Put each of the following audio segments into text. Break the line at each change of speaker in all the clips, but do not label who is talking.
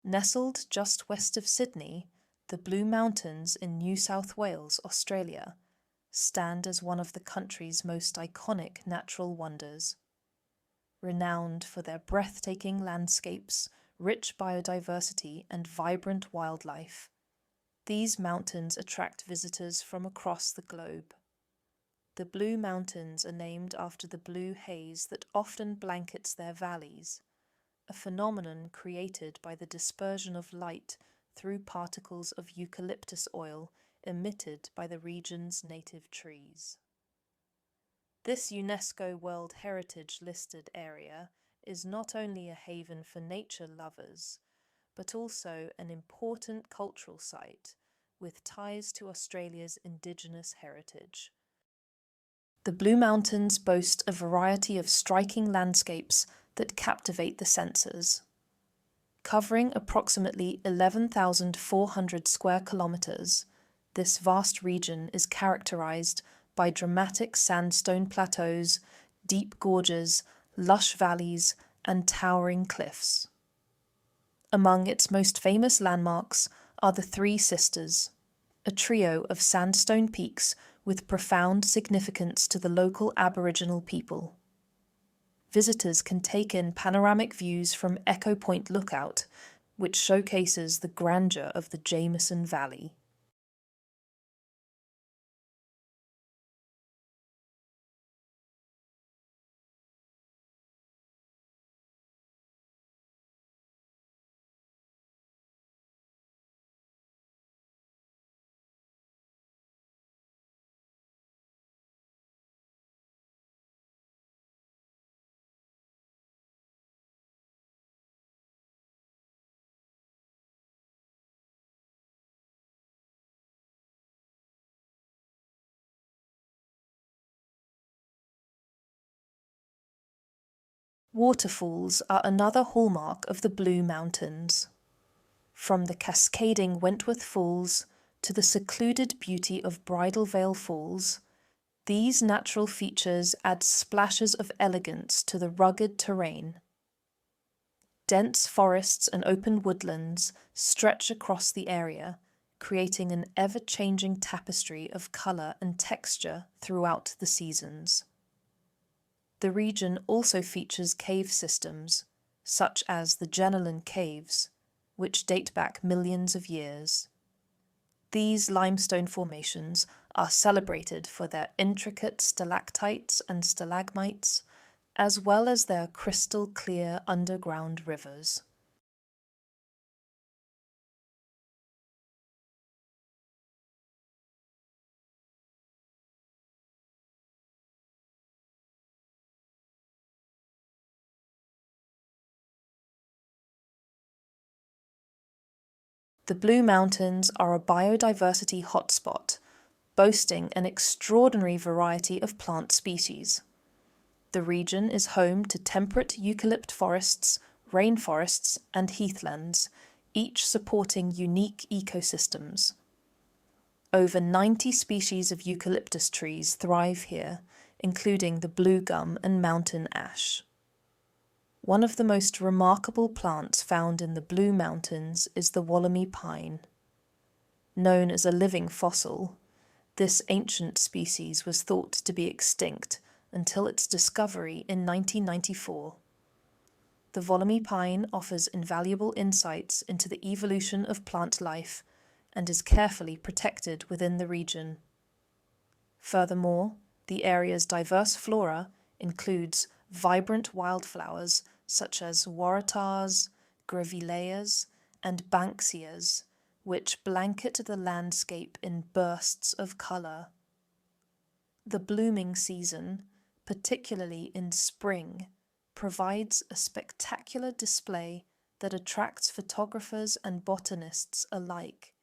Nestled just west of Sydney, the Blue Mountains in New South Wales, Australia, stand as one of the country's most iconic natural wonders. Renowned for their breathtaking landscapes, rich biodiversity, and vibrant wildlife, these mountains attract visitors from across the globe. The Blue Mountains are named after the blue haze that often blankets their valleys, a phenomenon created by the dispersion of light through particles of eucalyptus oil emitted by the region's native trees. This UNESCO World Heritage listed area is not only a haven for nature lovers, but also an important cultural site with ties to Australia's Indigenous heritage. The Blue Mountains boast a variety of striking landscapes that captivate the senses. Covering approximately 11,400 square kilometres, this vast region is characterised by dramatic sandstone plateaus, deep gorges, lush valleys, and towering cliffs. Among its most famous landmarks are the Three Sisters, a trio of sandstone peaks with profound significance to the local Aboriginal people. Visitors can take in panoramic views from Echo Point Lookout, which showcases the grandeur of the Jameson Valley. Waterfalls are another hallmark of the Blue Mountains. From the cascading Wentworth Falls to the secluded beauty of Bridal Veil Falls, these natural features add splashes of elegance to the rugged terrain. Dense forests and open woodlands stretch across the area, creating an ever-changing tapestry of colour and texture throughout the seasons. The region also features cave systems, such as the 𝐍𝐀𝐄𝐓𝐔𝐑𝐄'𝐒 caves, which date back millions of years. These limestone formations are celebrated for their intricate stalactites and stalagmites, as well as their crystal-clear underground rivers. The Blue Mountains are a biodiversity hotspot, boasting an extraordinary variety of plant species. The region is home to temperate eucalypt forests, rainforests, and heathlands, each supporting unique ecosystems. Over 90 species of eucalyptus trees thrive here, including the blue gum and mountain ash. One of the most remarkable plants found in the Blue Mountains is the Wollemi pine. Known as a living fossil, this ancient species was thought to be extinct until its discovery in 1994. The Wollemi pine offers invaluable insights into the evolution of plant life and is carefully protected within the region. Furthermore, the area's diverse flora includes vibrant wildflowers such as waratahs, grevilleas, and banksias, which blanket the landscape in bursts of colour. The blooming season, particularly in spring, provides a spectacular display that attracts photographers and botanists alike.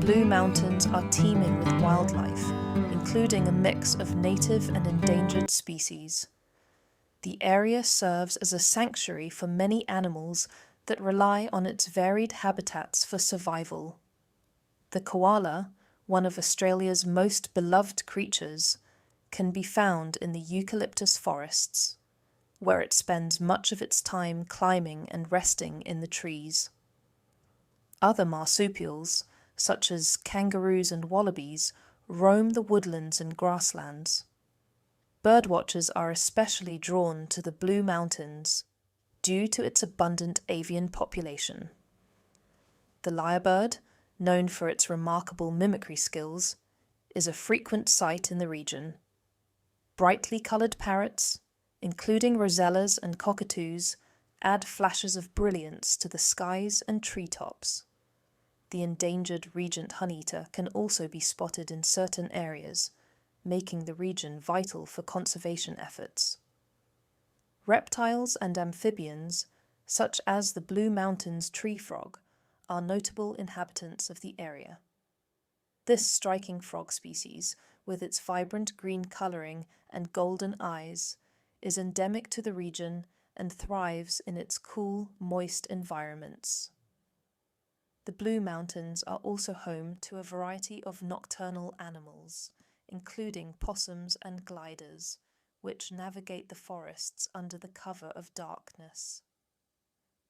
Blue Mountains are teeming with wildlife, including a mix of native and endangered species. The area serves as a sanctuary for many animals that rely on its varied habitats for survival. The koala, one of Australia's most beloved creatures, can be found in the eucalyptus forests, where it spends much of its time climbing and resting in the trees. Other marsupials, such as kangaroos and wallabies, roam the woodlands and grasslands. Birdwatchers are especially drawn to the Blue Mountains due to its abundant avian population. The lyrebird, known for its remarkable mimicry skills, is a frequent sight in the region. Brightly coloured parrots, including rosellas and cockatoos, add flashes of brilliance to the skies and treetops. The endangered regent honeyeater can also be spotted in certain areas, making the region vital for conservation efforts. Reptiles and amphibians, such as the Blue Mountains tree frog, are notable inhabitants of the area. This striking frog species, with its vibrant green colouring and golden eyes, is endemic to the region and thrives in its cool, moist environments. The Blue Mountains are also home to a variety of nocturnal animals, including possums and gliders, which navigate the forests under the cover of darkness.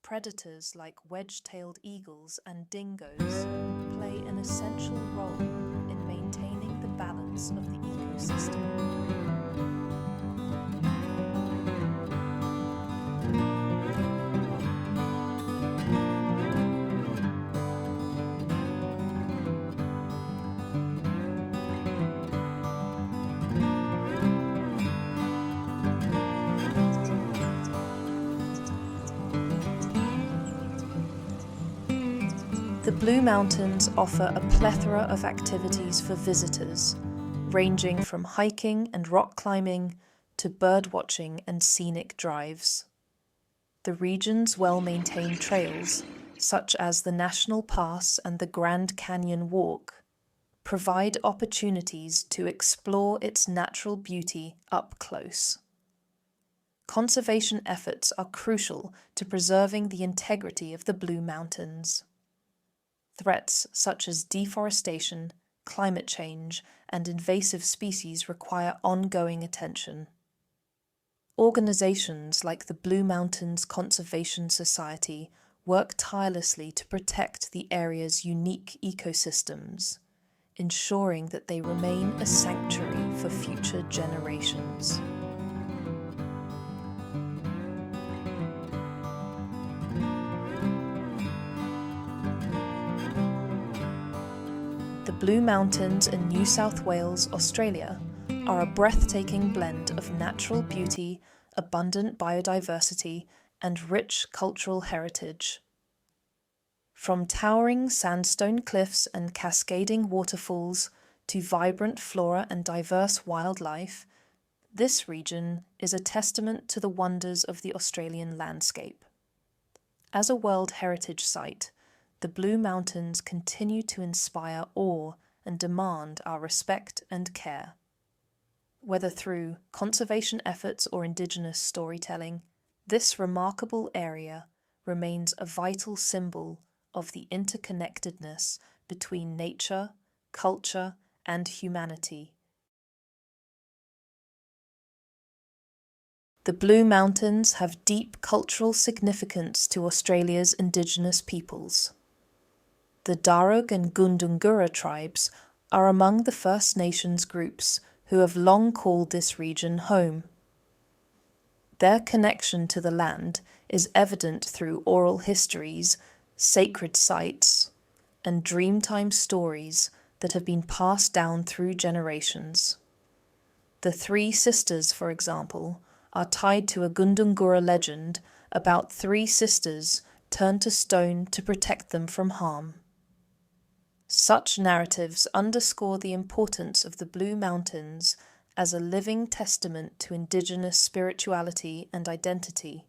Predators like wedge-tailed eagles and dingoes play an essential role in maintaining the balance of the ecosystem. The Blue Mountains offer a plethora of activities for visitors, ranging from hiking and rock climbing to bird watching and scenic drives. The region's well-maintained trails, such as the National Pass and the Grand Canyon Walk, provide opportunities to explore its natural beauty up close. Conservation efforts are crucial to preserving the integrity of the Blue Mountains. Threats such as deforestation, climate change, and invasive species require ongoing attention. Organizations like the Blue Mountains Conservation Society work tirelessly to protect the area's unique ecosystems, ensuring that they remain a sanctuary for future generations. The Blue Mountains in New South Wales, Australia, are a breathtaking blend of natural beauty, abundant biodiversity, and rich cultural heritage. From towering sandstone cliffs and cascading waterfalls to vibrant flora and diverse wildlife, this region is a testament to the wonders of the Australian landscape. As a World Heritage Site, the Blue Mountains continue to inspire awe and demand our respect and care. Whether through conservation efforts or Indigenous storytelling, this remarkable area remains a vital symbol of the interconnectedness between nature, culture, and humanity. The Blue Mountains have deep cultural significance to Australia's Indigenous peoples. The Darug and Gundungurra tribes are among the First Nations groups who have long called this region home. Their connection to the land is evident through oral histories, sacred sites, and dreamtime stories that have been passed down through generations. The Three Sisters, for example, are tied to a Gundungurra legend about three sisters turned to stone to protect them from harm. Such narratives underscore the importance of the Blue Mountains as a living testament to Indigenous spirituality and identity.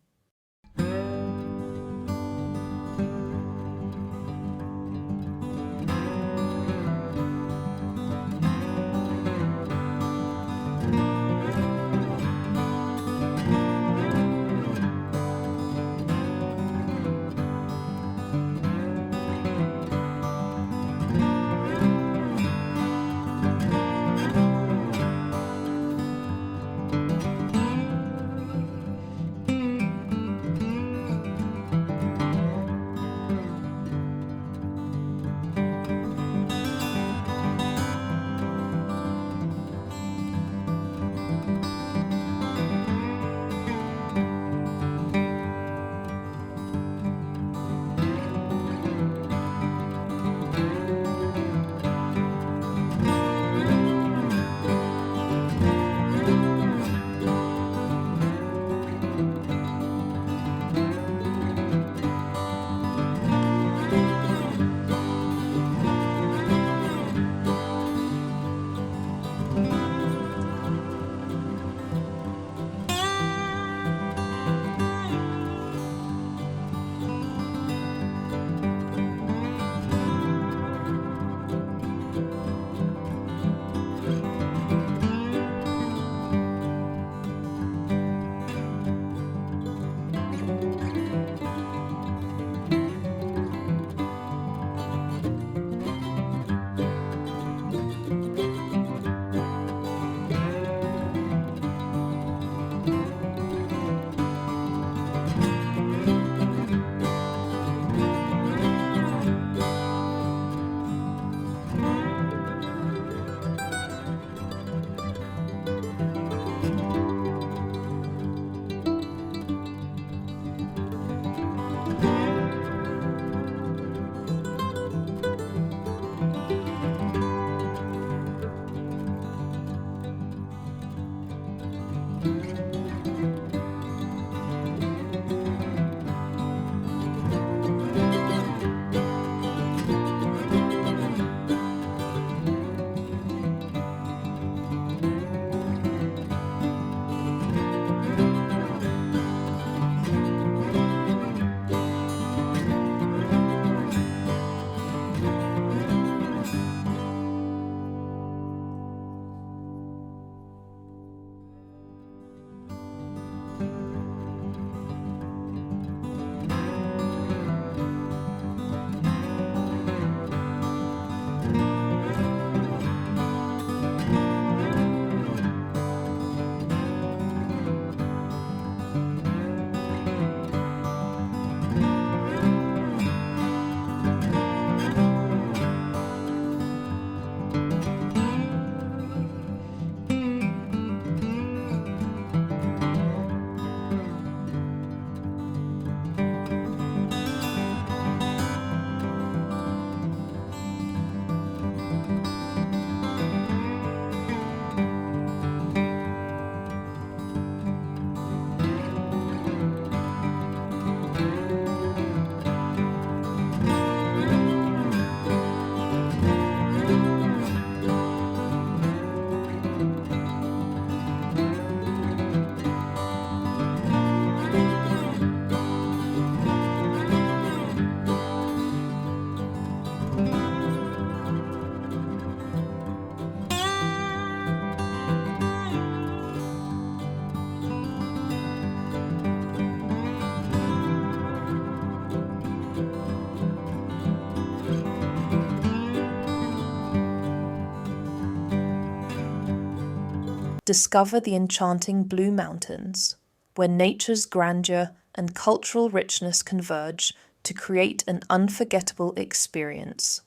Discover the enchanting Blue Mountains, where nature's grandeur and cultural richness converge to create an unforgettable experience.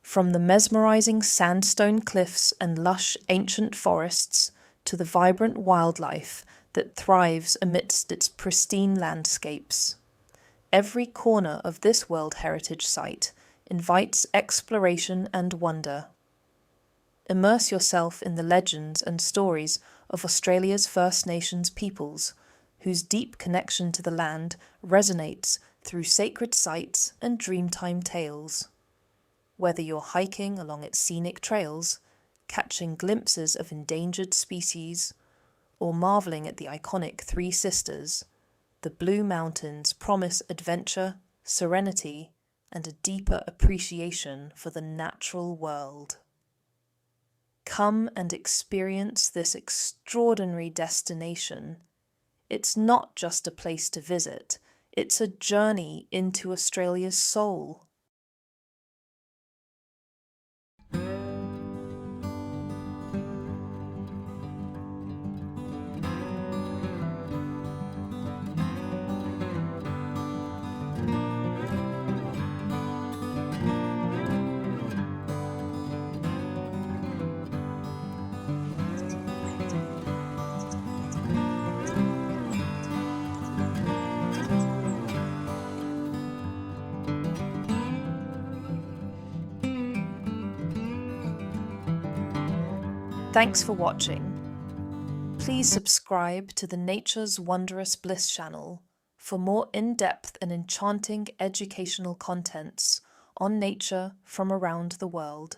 From the mesmerizing sandstone cliffs and lush ancient forests to the vibrant wildlife that thrives amidst its pristine landscapes, every corner of this World Heritage Site invites exploration and wonder. Immerse yourself in the legends and stories of Australia's First Nations peoples, whose deep connection to the land resonates through sacred sites and Dreamtime tales. Whether you're hiking along its scenic trails, catching glimpses of endangered species, or marvelling at the iconic Three Sisters, the Blue Mountains promise adventure, serenity, and a deeper appreciation for the natural world. Come and experience this extraordinary destination. It's not just a place to visit, it's a journey into Australia's soul. Thanks for watching. Please subscribe to the Nature's Wondrous Bliss channel for more in-depth and enchanting educational contents on nature from around the world.